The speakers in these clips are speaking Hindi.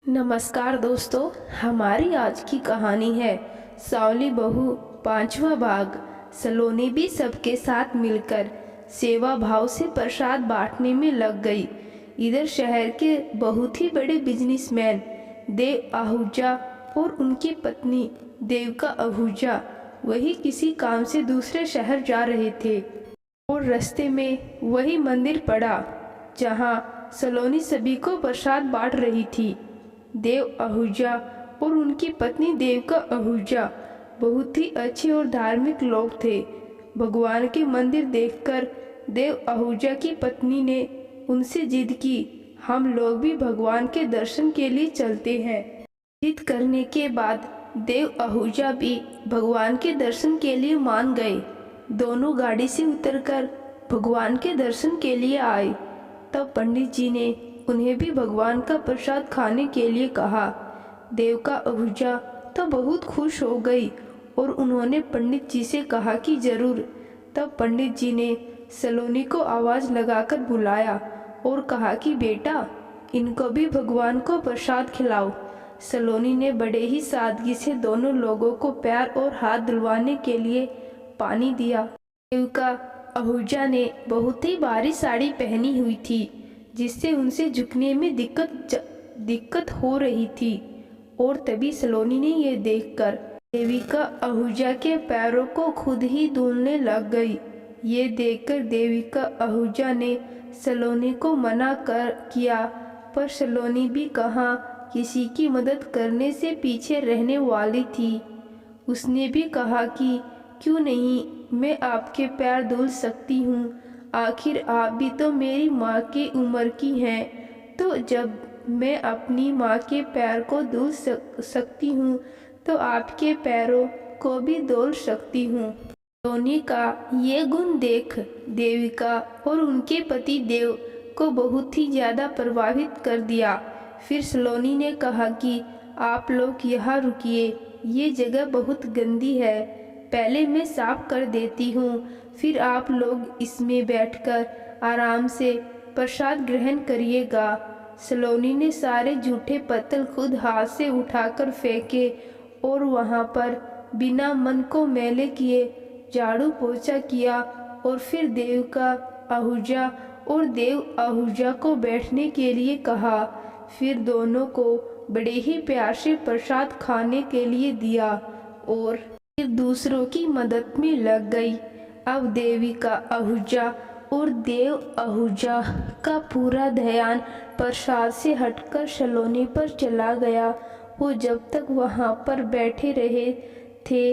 नमस्कार दोस्तों, हमारी आज की कहानी है सावली बहू पांचवा भाग। सलोनी भी सबके साथ मिलकर सेवा भाव से प्रसाद बांटने में लग गई। इधर शहर के बहुत ही बड़े बिजनेसमैन देव आहूजा और उनकी पत्नी देविका आहूजा वही किसी काम से दूसरे शहर जा रहे थे और रास्ते में वही मंदिर पड़ा जहां सलोनी सभी को प्रसाद बांट रही थी। देव आहूजा और उनकी पत्नी देविका आहूजा बहुत ही अच्छे और धार्मिक लोग थे। भगवान के मंदिर देखकर देव आहूजा की पत्नी ने उनसे जिद की, हम लोग भी भगवान के दर्शन के लिए चलते हैं। जिद करने के बाद देव आहूजा भी भगवान के दर्शन के लिए मान गए। दोनों गाड़ी से उतरकर भगवान के दर्शन के लिए आए। तब पंडित जी ने उन्हें भी भगवान का प्रसाद खाने के लिए कहा। देविका आहूजा तो बहुत खुश हो गई और उन्होंने पंडित जी से कहा कि जरूर। तब पंडित जी ने सलोनी को आवाज़ लगाकर बुलाया और कहा कि बेटा, इनको भी भगवान को प्रसाद खिलाओ। सलोनी ने बड़े ही सादगी से दोनों लोगों को पैर और हाथ धुलवाने के लिए पानी दिया। देविका आहूजा ने बहुत ही भारी साड़ी पहनी हुई थी जिससे उनसे झुकने में दिक्कत हो रही थी और तभी सलोनी ने यह देखकर देविका आहूजा के पैरों को खुद ही धुलने लग गई। ये देखकर देविका आहूजा ने सलोनी को मना किया, पर सलोनी भी कहाँ किसी की मदद करने से पीछे रहने वाली थी। उसने भी कहा कि क्यों नहीं, मैं आपके पैर धुल सकती हूँ, आखिर आप भी तो मेरी माँ की उम्र की हैं। तो जब मैं अपनी माँ के पैर को धुल सकती हूँ तो आपके पैरों को भी धुल सकती हूँ। सलोनी का ये गुण देख देविका और उनके पति देव को बहुत ही ज़्यादा प्रभावित कर दिया। फिर सलोनी ने कहा कि आप लोग यहाँ रुकिए, ये जगह बहुत गंदी है, पहले मैं साफ कर देती हूँ, फिर आप लोग इसमें बैठकर आराम से प्रसाद ग्रहण करिएगा। सलोनी ने सारे जूठे पत्तल खुद हाथ से उठाकर फेंके और वहाँ पर बिना मन को मैले किए झाड़ू पोछा किया और फिर देविका आहूजा और देव आहूजा को बैठने के लिए कहा। फिर दोनों को बड़े ही प्यार से प्रसाद खाने के लिए दिया और फिर दूसरों की मदद में लग गई। अब देविका आहूजा और देव आहूजा का पूरा ध्यान प्रसाद से हटकर सलोनी पर चला गया। वो जब तक वहाँ पर बैठे रहे थे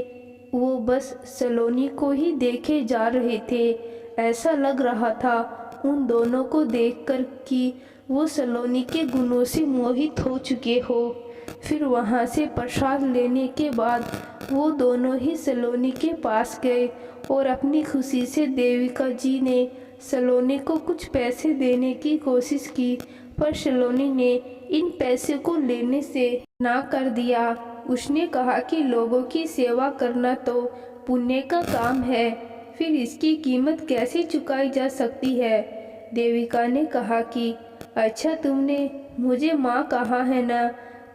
वो बस सलोनी को ही देखे जा रहे थे। ऐसा लग रहा था उन दोनों को देखकर कि वो सलोनी के गुणों से मोहित हो चुके हो। फिर वहाँ से प्रसाद लेने के बाद वो दोनों ही सलोनी के पास गए और अपनी खुशी से देविका जी ने सलोनी को कुछ पैसे देने की कोशिश की, पर सलोनी ने इन पैसे को लेने से ना कर दिया। उसने कहा कि लोगों की सेवा करना तो पुण्य का काम है, फिर इसकी कीमत कैसे चुकाई जा सकती है। देविका ने कहा कि अच्छा, तुमने मुझे माँ कहा है ना,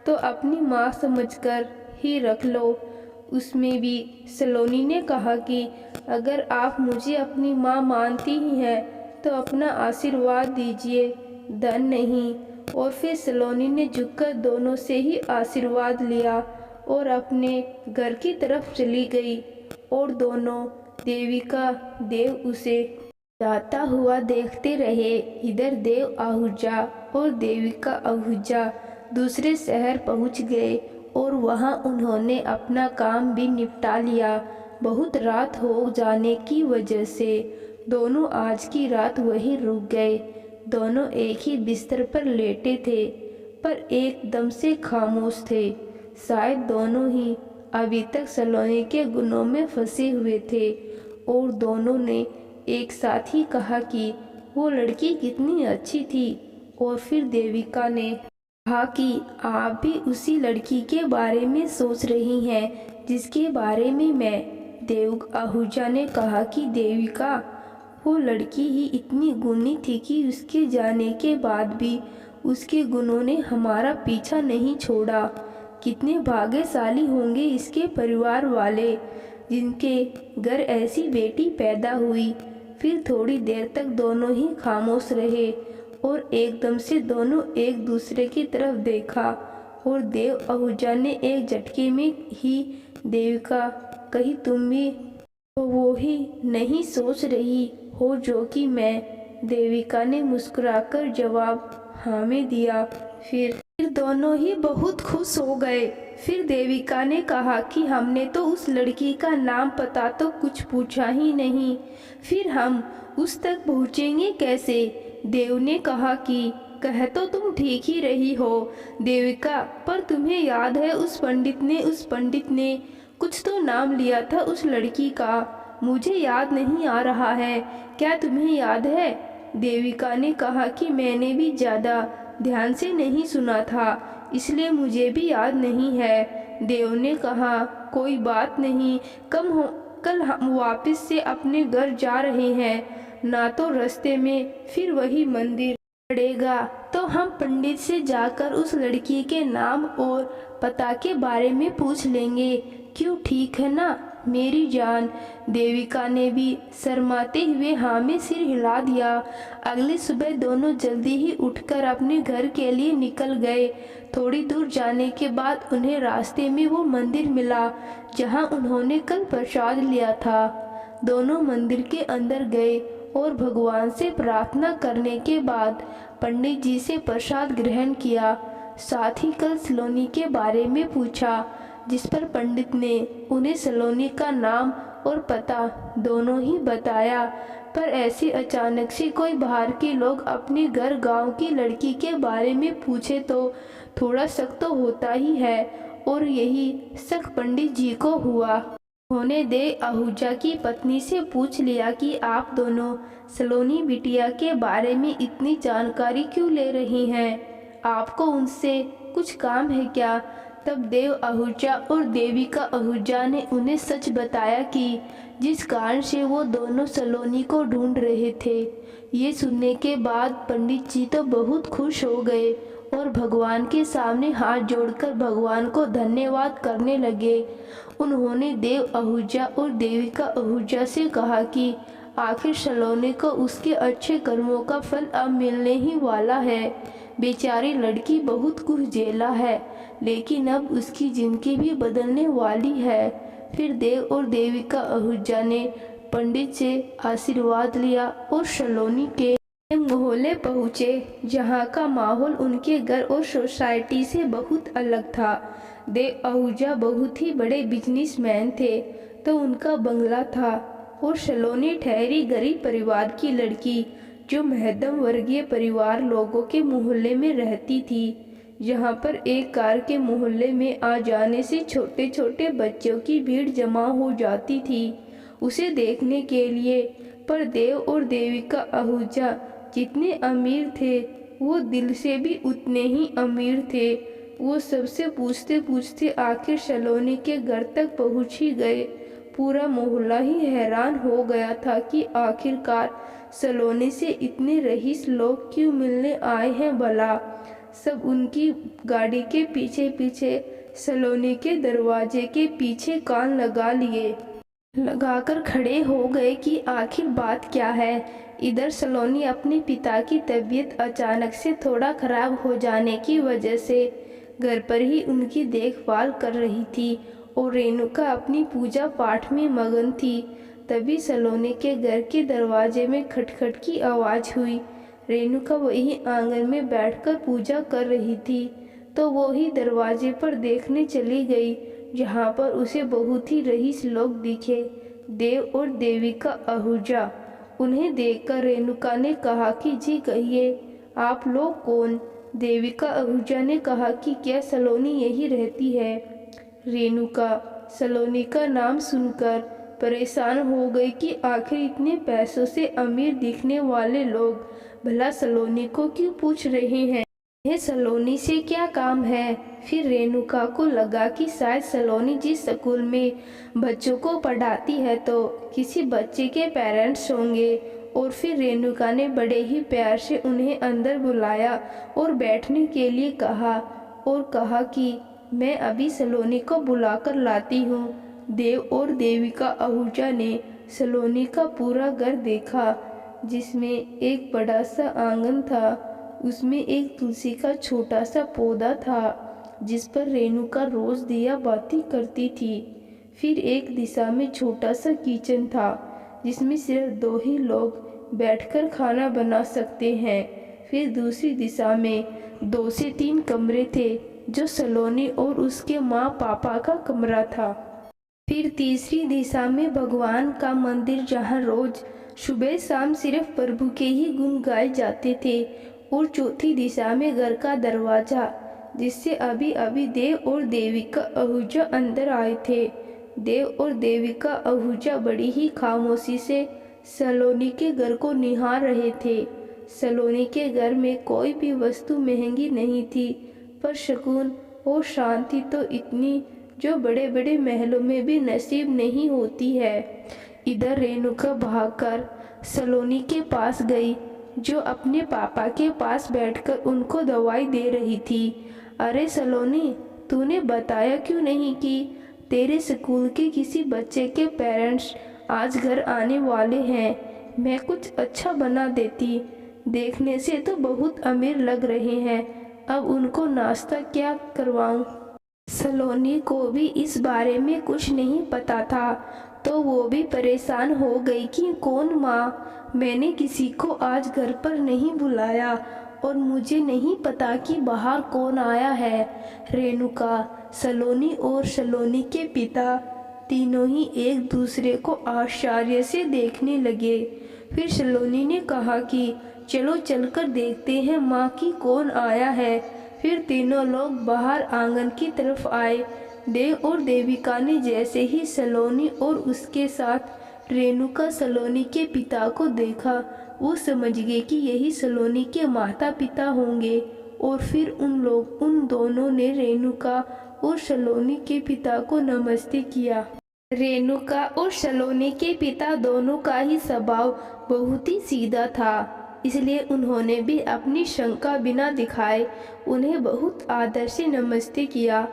तो अपनी माँ समझकर ही रख लो। उसमें भी सलोनी ने कहा कि अगर आप मुझे अपनी माँ मानती ही हैं तो अपना आशीर्वाद दीजिए, धन नहीं। और फिर सलोनी ने झुककर दोनों से ही आशीर्वाद लिया और अपने घर की तरफ चली गई और दोनों देविका देव उसे जाता हुआ देखते रहे। इधर देव आहूजा और देविका आहूजा दूसरे शहर पहुंच गए और वहां उन्होंने अपना काम भी निपटा लिया। बहुत रात हो जाने की वजह से दोनों आज की रात वहीं रुक गए। दोनों एक ही बिस्तर पर लेटे थे पर एकदम से खामोश थे। शायद दोनों ही अभी तक सलोनी के गुणों में फंसे हुए थे और दोनों ने एक साथ ही कहा कि वो लड़की कितनी अच्छी थी। और फिर देविका ने कहा कि आप भी उसी लड़की के बारे में सोच रही हैं जिसके बारे में मैं। देव आहूजा ने कहा कि देविका, वो लड़की ही इतनी गुणी थी कि उसके जाने के बाद भी उसके गुणों ने हमारा पीछा नहीं छोड़ा। कितने भाग्यशाली होंगे इसके परिवार वाले जिनके घर ऐसी बेटी पैदा हुई। फिर थोड़ी देर तक दोनों ही खामोश रहे और एकदम से दोनों एक दूसरे की तरफ देखा और देव आहूजा ने एक झटके में ही देविका कही, तुम भी तो वो ही नहीं सोच रही हो जो कि मैं। देविका ने मुस्कुराकर जवाब हाँ में दिया। फिर दोनों ही बहुत खुश हो गए। फिर देविका ने कहा कि हमने तो उस लड़की का नाम पता तो कुछ पूछा ही नहीं, फिर हम उस तक पहुँचेंगे कैसे। देव ने कहा कि कह तो तुम ठीक ही रही हो देविका, पर तुम्हें याद है उस पंडित ने कुछ तो नाम लिया था उस लड़की का, मुझे याद नहीं आ रहा है, क्या तुम्हें याद है। देविका ने कहा कि मैंने भी ज़्यादा ध्यान से नहीं सुना था, इसलिए मुझे भी याद नहीं है। देव ने कहा कोई बात नहीं, कल हम वापस से अपने घर जा रहे हैं, ना तो रास्ते में फिर वही मंदिर पड़ेगा, तो हम पंडित से जाकर उस लड़की के नाम और पता के बारे में पूछ लेंगे, क्यों ठीक है ना मेरी जान। देविका ने भी शर्माते हुए हाँ में सिर हिला दिया। अगली सुबह दोनों जल्दी ही उठकर अपने घर के लिए निकल गए। थोड़ी दूर जाने के बाद उन्हें रास्ते में वो मंदिर मिला जहाँ उन्होंने कल प्रसाद लिया था। दोनों मंदिर के अंदर गए और भगवान से प्रार्थना करने के बाद पंडित जी से प्रसाद ग्रहण किया। साथ ही कल सलोनी के बारे में पूछा, जिस पर पंडित ने उन्हें सलोनी का नाम और पता दोनों ही बताया। पर ऐसे अचानक से कोई बाहर के लोग अपने घर गांव की लड़की के बारे में पूछे तो थोड़ा शक तो होता ही है, और यही शक पंडित जी को हुआ। उन्होंने देव आहूजा की पत्नी से पूछ लिया कि आप दोनों सलोनी बिटिया के बारे में इतनी जानकारी क्यों ले रही हैं, आपको उनसे कुछ काम है क्या। तब देव आहूजा और देविका आहूजा ने उन्हें सच बताया कि जिस कारण से वो दोनों सलोनी को ढूंढ रहे थे। ये सुनने के बाद पंडित जी तो बहुत खुश हो गए और भगवान के सामने हाथ जोड़कर भगवान को धन्यवाद करने लगे। उन्होंने देव आहूजा और देविका आहूजा से कहा कि आखिर सलोनी को उसके अच्छे कर्मों का फल अब मिलने ही वाला है। बेचारी लड़की बहुत कुछ झेला है, लेकिन अब उसकी जिंदगी भी बदलने वाली है। फिर देव और देविका आहूजा ने पंडित से आशीर्वाद लिया और सलोनी के मोहल्ले पहुँचे, जहाँ का माहौल उनके घर और सोसाइटी से बहुत अलग था। देव आहूजा बहुत ही बड़े बिजनेसमैन थे, तो उनका बंगला था, और सलोनी ठहरी गरीब परिवार की लड़की जो मध्यम वर्गीय परिवार लोगों के मोहल्ले में रहती थी, जहाँ पर एक कार के मोहल्ले में आ जाने से छोटे छोटे बच्चों की भीड़ जमा हो जाती थी उसे देखने के लिए। पर देव और देविका आहूजा जितने अमीर थे वो दिल से भी उतने ही अमीर थे। वो सबसे पूछते पूछते आखिर सलोनी के घर तक पहुँच ही गए। पूरा मोहल्ला ही हैरान हो गया था कि आखिरकार सलोनी से इतने रईस लोग क्यों मिलने आए हैं भला। सब उनकी गाड़ी के पीछे पीछे सलोनी के दरवाजे के पीछे कान लगाकर खड़े हो गए कि आखिर बात क्या है। इधर सलोनी अपने पिता की तबीयत अचानक से थोड़ा खराब हो जाने की वजह से घर पर ही उनकी देखभाल कर रही थी, और रेणुका अपनी पूजा पाठ में मगन थी। तभी सलोनी के घर के दरवाजे में खटखट की आवाज़ हुई। रेणुका वही आंगन में बैठकर पूजा कर रही थी, तो वो ही दरवाजे पर देखने चली गई, जहाँ पर उसे बहुत ही रईस लोग दिखे, देव और देविका आहूजा। उन्हें देखकर रेणुका ने कहा कि जी कहिए, आप लोग कौन। देविका आहूजा ने कहा कि क्या सलोनी यही रहती है। रेणुका सलोनी का नाम सुनकर परेशान हो गई कि आखिर इतने पैसों से अमीर दिखने वाले लोग भला सलोनी को क्यों पूछ रहे हैं, यह सलोनी से क्या काम है। फिर रेणुका को लगा कि शायद सलोनी जिस स्कूल में बच्चों को पढ़ाती है तो किसी बच्चे के पेरेंट्स होंगे, और फिर रेणुका ने बड़े ही प्यार से उन्हें अंदर बुलाया और बैठने के लिए कहा और कहा कि मैं अभी सलोनी को बुलाकर लाती हूँ। देव और देविका आहूजा ने सलोनी का पूरा घर देखा, जिसमें एक बड़ा सा आंगन था। उसमें एक तुलसी का छोटा सा पौधा था जिस पर रेणुका रोज दिया बाती करती थी। फिर एक दिशा में छोटा सा किचन था जिसमें सिर्फ 2 ही लोग बैठकर खाना बना सकते हैं। फिर दूसरी दिशा में 2 से 3 कमरे थे जो सलोनी और उसके माँ पापा का कमरा था। फिर तीसरी दिशा में भगवान का मंदिर जहाँ रोज सुबह शाम सिर्फ प्रभु के ही गुण गाए जाते थे। और चौथी दिशा में घर का दरवाजा जिससे अभी अभी देव और देविका आहूजा अंदर आए थे। देव और देविका आहूजा बड़ी ही खामोशी से सलोनी के घर को निहार रहे थे। सलोनी के घर में कोई भी वस्तु महंगी नहीं थी, पर सुकून और शांति तो इतनी जो बड़े बड़े महलों में भी नसीब नहीं होती है। इधर रेणुका भागकर सलोनी के पास गई जो अपने पापा के पास बैठकर उनको दवाई दे रही थी। अरे सलोनी, तूने बताया क्यों नहीं कि तेरे स्कूल के किसी बच्चे के पेरेंट्स आज घर आने वाले हैं? मैं कुछ अच्छा बना देती। देखने से तो बहुत अमीर लग रहे हैं, अब उनको नाश्ता क्या करवाऊं? सलोनी को भी इस बारे में कुछ नहीं पता था, तो वो भी परेशान हो गई कि कौन माँ, मैंने किसी को आज घर पर नहीं बुलाया और मुझे नहीं पता कि बाहर कौन आया है। रेणुका, सलोनी और सलोनी के पिता तीनों ही एक दूसरे को आश्चर्य से देखने लगे। फिर सलोनी ने कहा कि चलो चलकर देखते हैं माँ कि कौन आया है। फिर तीनों लोग बाहर आंगन की तरफ आए। देव और देविका ने जैसे ही सलोनी और उसके साथ रेणुका सलोनी के पिता को देखा, वो समझ गए कि यही सलोनी के माता पिता होंगे। और फिर उन दोनों ने रेणुका और सलोनी के पिता को नमस्ते किया। रेणुका और सलोनी के पिता दोनों का ही स्वभाव बहुत ही सीधा था, इसलिए उन्होंने भी अपनी शंका बिना दिखाए उन्हें बहुत आदर से नमस्ते किया।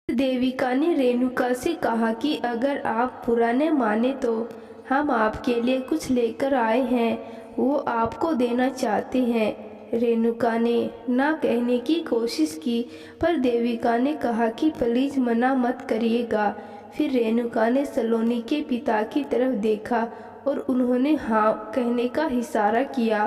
देविका ने रेणुका से कहा कि अगर आप बुरा न माने तो हम आपके लिए कुछ लेकर आए हैं, वो आपको देना चाहते हैं। रेणुका ने ना कहने की कोशिश की, पर देविका ने कहा कि प्लीज मना मत करिएगा। फिर रेणुका ने सलोनी के पिता की तरफ देखा और उन्होंने हाँ कहने का इशारा किया।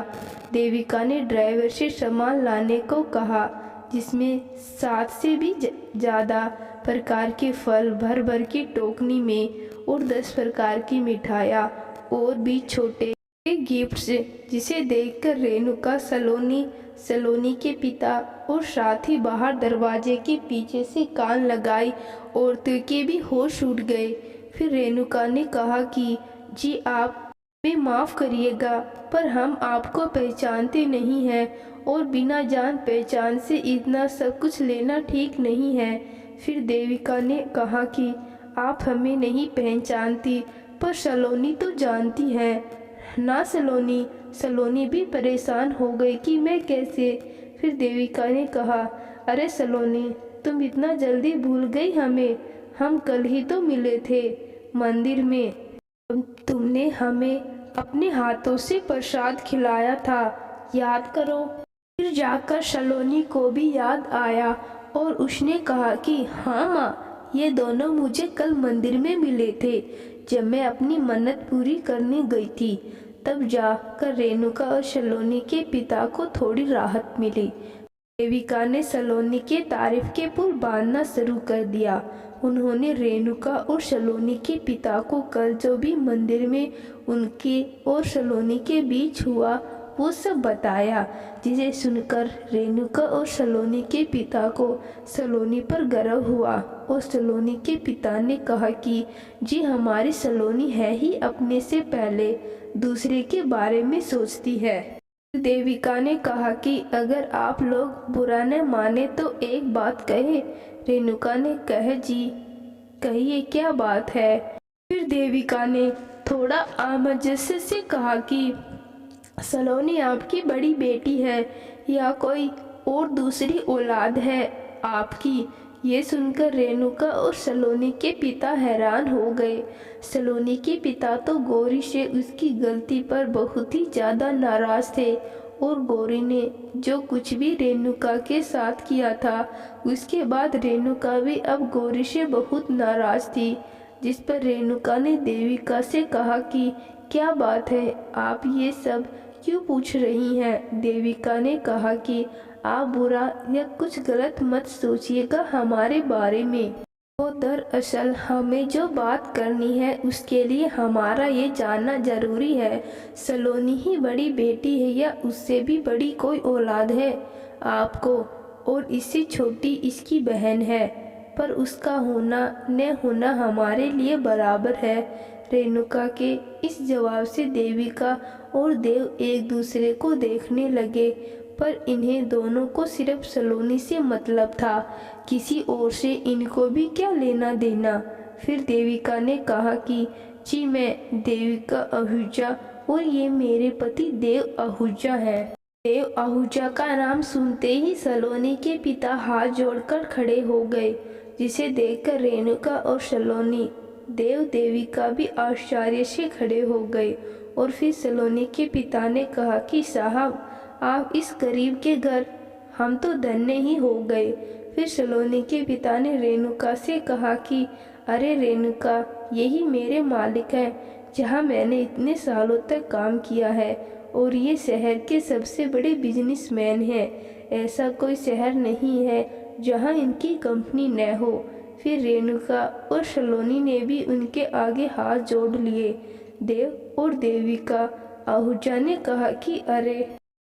देविका ने ड्राइवर से सामान लाने को कहा, जिसमें 7 से भी ज़्यादा प्रकार के फल भर भर की टोकनी में और 10 प्रकार की मिठाइयाँ और भी छोटे गिफ्ट्स, जिसे देखकर रेणुका, सलोनी के पिता और साथ ही बाहर दरवाजे के पीछे से कान लगाई औरतों के भी होश उड़ गए। फिर रेणुका ने कहा कि जी आप हमें माफ़ करिएगा, पर हम आपको पहचानते नहीं हैं और बिना जान पहचान से इतना सब कुछ लेना ठीक नहीं है। फिर देविका ने कहा कि आप हमें नहीं पहचानती, पर सलोनी तो जानती है ना। सलोनी भी परेशान हो गई कि मैं कैसे। फिर देविका ने कहा, अरे सलोनी, तुम इतना जल्दी भूल गई हमें? हम कल ही तो मिले थे मंदिर में, तुमने हमें अपने हाथों से प्रसाद खिलाया था, याद करो। फिर जाकर सलोनी को भी याद आया और उसने कहा कि हाँ माँ, ये दोनों मुझे कल मंदिर में मिले थे जब मैं अपनी मन्नत पूरी करने गई थी। तब जाकर रेणुका और सलोनी के पिता को थोड़ी राहत मिली। देविका ने सलोनी के तारीफ के पुल बांधना शुरू कर दिया। उन्होंने रेणुका और सलोनी के पिता को कल जो भी मंदिर में उनके और सलोनी के बीच हुआ वो सब बताया, जिसे सुनकर रेणुका और सलोनी के पिता को सलोनी पर गर्व हुआ। और सलोनी के पिता ने कहा कि जी हमारी सलोनी है ही अपने से पहले दूसरे के बारे में सोचती है। देविका ने कहा कि अगर आप लोग बुरा न माने तो एक बात कहे। रेणुका ने कहा जी कहिए क्या बात है। फिर देविका ने थोड़ा आमजस्य से कहा कि सलोनी आपकी बड़ी बेटी है या कोई और दूसरी औलाद है आपकी? ये सुनकर रेणुका और सलोनी के पिता हैरान हो गए। सलोनी के पिता तो गौरी से उसकी गलती पर बहुत ही ज़्यादा नाराज थे और गौरी ने जो कुछ भी रेणुका के साथ किया था उसके बाद रेणुका भी अब गौरी से बहुत नाराज थी। जिस पर रेणुका ने देविका से कहा कि क्या बात है, आप ये सब क्यों पूछ रही हैं? देविका ने कहा कि आप बुरा या कुछ गलत मत सोचिएगा हमारे बारे में। तो दरअसल हमें जो बात करनी है उसके लिए हमारा ये जानना जरूरी है, सलोनी ही बड़ी बेटी है या उससे भी बड़ी कोई औलाद है आपको? और इससे छोटी इसकी बहन है, पर उसका होना न होना हमारे लिए बराबर है। रेणुका के इस जवाब से देविका और देव एक दूसरे को देखने लगे, पर इन्हें दोनों को सिर्फ सलोनी से मतलब था, किसी और से इनको भी क्या लेना देना। फिर देविका ने कहा कि जी मैं देविका आहूजा और ये मेरे पति देव आहूजा हैं। देव आहूजा का नाम सुनते ही सलोनी के पिता हाथ जोड़कर खड़े हो गए, जिसे देखकर रेणुका और सलोनी देव देविका भी आश्चर्य से खड़े हो गए। और फिर सलोनी के पिता ने कहा कि साहब आप इस गरीब के घर, हम तो धन्य ही हो गए। फिर सलोनी के पिता ने रेणुका से कहा कि अरे रेणुका, यही मेरे मालिक हैं जहाँ मैंने इतने सालों तक काम किया है और ये शहर के सबसे बड़े बिजनेसमैन हैं। ऐसा कोई शहर नहीं है जहाँ इनकी कंपनी न हो। फिर रेणुका और सलोनी ने भी उनके आगे हाथ जोड़ लिए। देव और देविका आहूजा ने कहा कि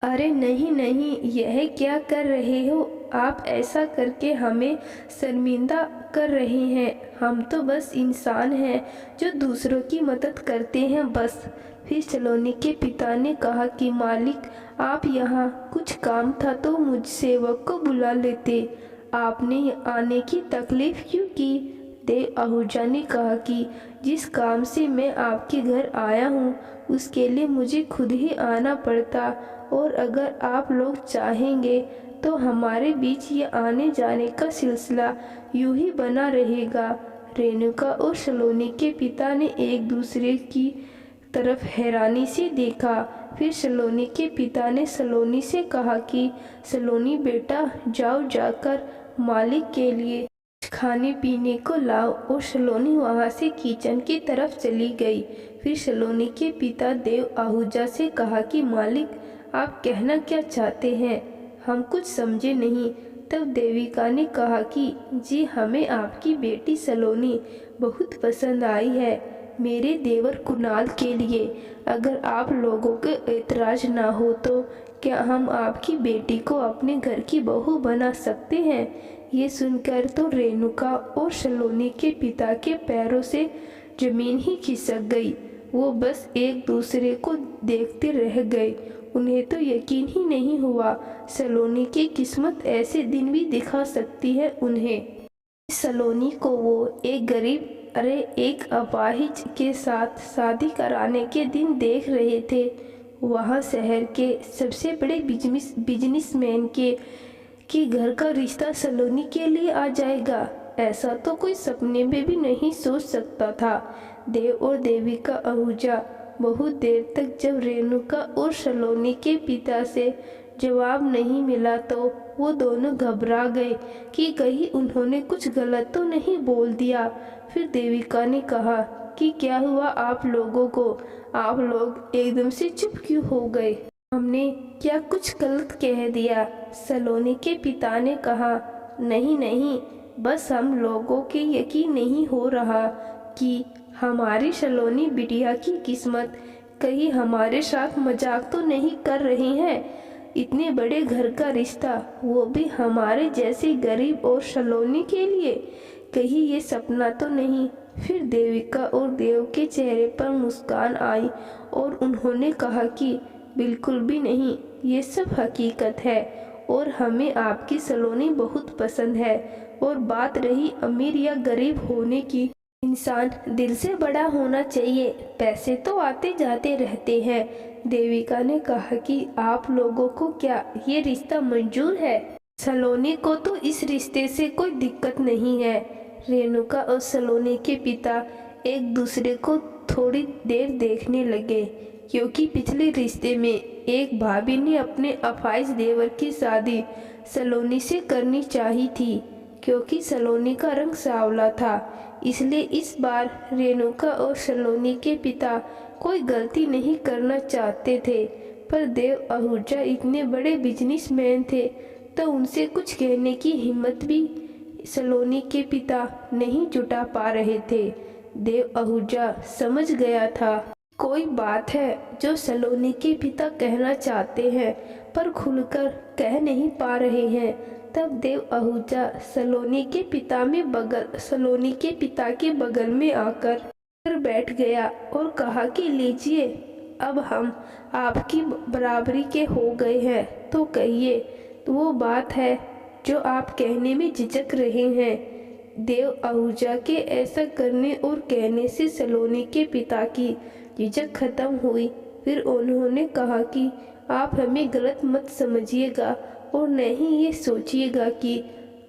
अरे नहीं नहीं, यह क्या कर रहे हो आप? ऐसा करके हमें शर्मिंदा कर रहे हैं। हम तो बस इंसान हैं जो दूसरों की मदद करते हैं बस। फिर सलोनी के पिता ने कहा कि मालिक, आप यहाँ कुछ काम था तो मुझ सेवक को बुला लेते, आपने आने की तकलीफ क्यों की? देव आहूजा ने कहा कि जिस काम से मैं आपके घर आया हूँ उसके लिए मुझे खुद ही आना पड़ता, और अगर आप लोग चाहेंगे तो हमारे बीच ये आने जाने का सिलसिला यूं ही बना रहेगा। रेणुका और सलोनी के पिता ने एक दूसरे की तरफ हैरानी से देखा। फिर सलोनी के पिता ने सलोनी से कहा कि सलोनी बेटा, जाओ जाकर मालिक के लिए खाने पीने को लाओ। और सलोनी वहां से किचन की तरफ चली गई। फिर सलोनी के पिता देव आहूजा से कहा कि मालिक, आप कहना क्या चाहते हैं? हम कुछ समझे नहीं। तब देविका ने कहा कि जी हमें आपकी बेटी सलोनी बहुत पसंद आई है मेरे देवर कुणाल के लिए। अगर आप लोगों के ऐतराज ना हो तो क्या हम आपकी बेटी को अपने घर की बहू बना सकते हैं? ये सुनकर तो रेणुका और सलोनी के पिता के पैरों से जमीन ही खिसक गई। वो बस एक दूसरे को देखते रह गए। उन्हें तो यकीन ही नहीं हुआ सलोनी की किस्मत ऐसे दिन भी दिखा सकती है उन्हें। सलोनी को वो एक गरीब, एक अपाहिज के साथ शादी कराने के दिन देख रहे थे। वहाँ शहर के सबसे बड़े बिजनेसमैन के घर का रिश्ता सलोनी के लिए आ जाएगा, ऐसा तो कोई सपने में भी नहीं सोच सकता था। देव और देविका आहूजा बहुत देर तक जब रेणुका और सलोनी के पिता से जवाब नहीं मिला तो वो दोनों घबरा गए कि कहीं उन्होंने कुछ गलत तो नहीं बोल दिया। फिर देविका ने कहा कि क्या हुआ आप लोगों को? आप लोग एकदम से चुप क्यों हो गए? हमने क्या कुछ गलत कह दिया? सलोनी के पिता ने कहा नहीं नहीं, बस हम लोगों के यकीन नहीं हो रहा कि हमारी सलोनी बिटिया की किस्मत कहीं हमारे साथ मजाक तो नहीं कर रही हैं। इतने बड़े घर का रिश्ता, वो भी हमारे जैसे गरीब और सलोनी के लिए, कहीं ये सपना तो नहीं? फिर देविका और देव के चेहरे पर मुस्कान आई और उन्होंने कहा कि बिल्कुल भी नहीं, ये सब हकीकत है और हमें आपकी सलोनी बहुत पसंद है। और बात रही अमीर या गरीब होने की, इंसान दिल से बड़ा होना चाहिए। पैसे तो आते जाते रहते हैं, देविका ने कहा कि आप लोगों को क्या ये रिश्ता मंजूर है? सलोनी को तो इस रिश्ते से कोई दिक्कत नहीं है। रेणुका और सलोनी के पिता एक दूसरे को थोड़ी देर देखने लगे, क्योंकि पिछले रिश्ते में एक भाभी ने अपने अफाइज देवर की शादी सलोनी से करनी चाहिए थी, क्योंकि सलोनी का रंग सांवला था। इसलिए इस बार रेणुका और सलोनी के पिता कोई गलती नहीं करना चाहते थे, पर देव आहूजा इतने बड़े बिजनेसमैन थे तो उनसे कुछ कहने की हिम्मत भी सलोनी के पिता नहीं जुटा पा रहे थे। देव आहूजा समझ गया था कोई बात है जो सलोनी के पिता कहना चाहते हैं पर खुलकर कह नहीं पा रहे हैं। तब देव आहूजा सलोनी के पिता के बगल में आकर बैठ गया और कहा कि लीजिए, अब हम आपकी बराबरी के हो गए हैं, तो कहिए तो वो बात है जो आप कहने में झिझक रहे हैं। देव आहूजा के ऐसा करने और कहने से सलोनी के पिता की झिझक खत्म हुई। फिर उन्होंने कहा कि आप हमें गलत मत समझिएगा और नहीं ये सोचिएगा कि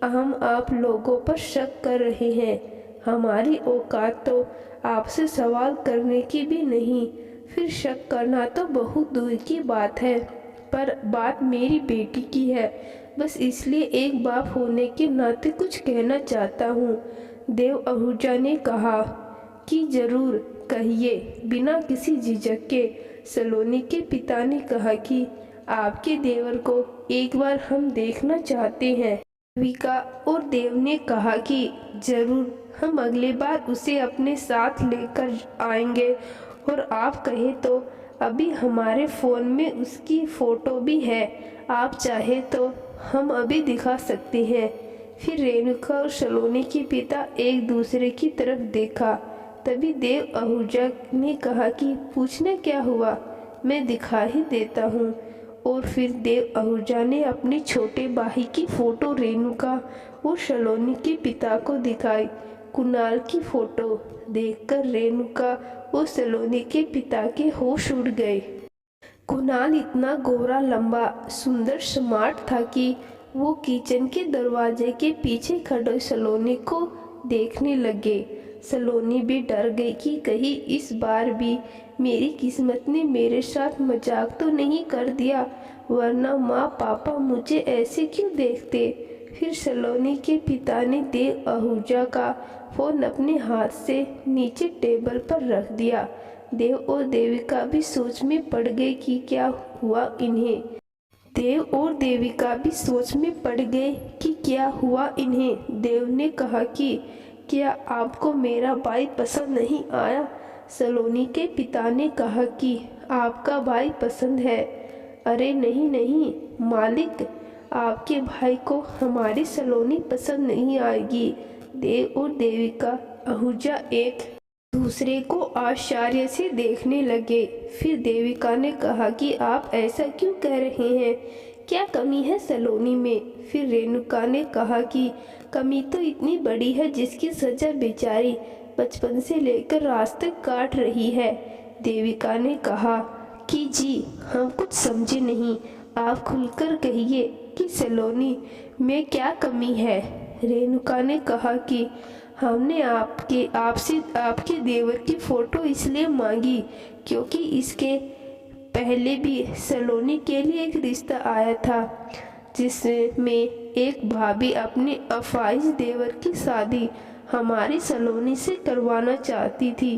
हम आप लोगों पर शक कर रहे हैं। हमारी औकात तो आपसे सवाल करने की भी नहीं, फिर शक करना तो बहुत दूर की बात है। पर बात मेरी बेटी की है, बस इसलिए एक बाप होने के नाते कुछ कहना चाहता हूँ। देव आहूजा ने कहा कि जरूर कहिए, बिना किसी झिझक के। सलोनी के पिता ने कहा कि आपके देवर को एक बार हम देखना चाहते हैं। देविका और देव ने कहा कि जरूर, हम अगली बार उसे अपने साथ लेकर आएंगे, और आप कहे तो अभी हमारे फ़ोन में उसकी फ़ोटो भी है, आप चाहे तो हम अभी दिखा सकते हैं। फिर रेणुका और सलोनी के पिता एक दूसरे की तरफ देखा। तभी देव आहूजा ने कहा कि पूछना क्या हुआ, मैं दिखा ही देता हूँ। और फिर देव आहूजा ने अपने छोटे भाई की फ़ोटो रेणुका और सलोनी के पिता को दिखाई। कुणाल की फ़ोटो देखकर रेणुका और सलोनी के पिता के होश उड़ गए। कुणाल इतना गोरा, लंबा, सुंदर, स्मार्ट था कि वो किचन के दरवाजे के पीछे खड़े सलोनी को देखने लगे। सलोनी भी डर गई कि कहीं इस बार भी मेरी किस्मत ने मेरे साथ मजाक तो नहीं कर दिया, वरना माँ पापा मुझे ऐसे क्यों देखते। फिर सलोनी के पिता ने देव आहूजा का फ़ोन अपने हाथ से नीचे टेबल पर रख दिया। देव और देविका भी सोच में पड़ गए कि क्या हुआ इन्हें। देव ने कहा कि क्या आपको मेरा भाई पसंद नहीं आया? सलोनी के पिता ने कहा कि आपका भाई पसंद है। अरे नहीं नहीं मालिक, आपके भाई को हमारी सलोनी पसंद नहीं आएगी। देव और देविका आहूजा एक दूसरे को आश्चर्य से देखने लगे। फिर देविका ने कहा कि आप ऐसा क्यों कह रहे हैं, क्या कमी है सलोनी में? फिर रेणुका ने कहा कि कमी तो इतनी बड़ी है जिसकी सजा बेचारी बचपन से लेकर आज तक काट रही है। देविका ने कहा कि जी, हम कुछ समझे नहीं, आप खुलकर कहिए कि सलोनी में क्या कमी है। रेणुका ने कहा कि हमने आपके देवर की फ़ोटो इसलिए मांगी क्योंकि इसके पहले भी सलोनी के लिए एक रिश्ता आया था, जिसमें एक भाभी अपने अफाइज देवर की शादी हमारी सलोनी से करवाना चाहती थी,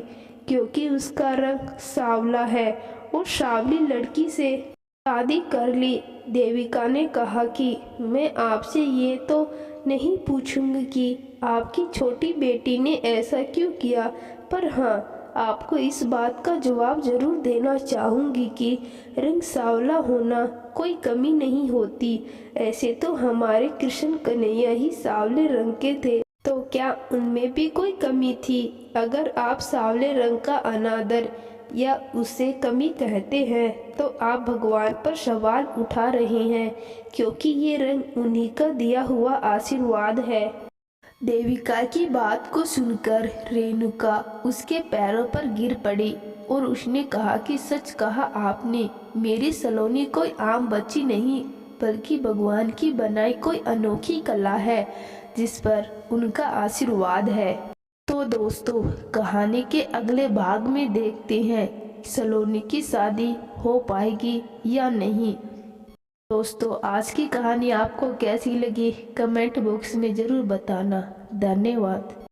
क्योंकि उसका रंग सांवला है और सांवली लड़की से शादी कर ली। देविका ने कहा कि मैं आपसे ये तो नहीं पूछूंगी कि आपकी छोटी बेटी ने ऐसा क्यों किया, पर हाँ, आपको इस बात का जवाब जरूर देना चाहूँगी कि रंग सांवला होना कोई कमी नहीं होती। ऐसे तो हमारे कृष्ण कन्हैया ही सांवले रंग के थे, तो क्या उनमें भी कोई कमी थी? अगर आप सांवले रंग का अनादर या उसे कमी कहते हैं तो आप भगवान पर सवाल उठा रहे हैं, क्योंकि ये रंग उन्हीं का दिया हुआ आशीर्वाद है। देविका की बात को सुनकर रेणुका उसके पैरों पर गिर पड़ी और उसने कहा कि सच कहा आपने, मेरी सलोनी कोई आम बच्ची नहीं बल्कि भगवान की बनाई कोई अनोखी कला है जिस पर उनका आशीर्वाद है। तो दोस्तों, कहानी के अगले भाग में देखते हैं सलोनी की शादी हो पाएगी या नहीं। दोस्तों, आज की कहानी आपको कैसी लगी कमेंट बॉक्स में ज़रूर बताना। धन्यवाद।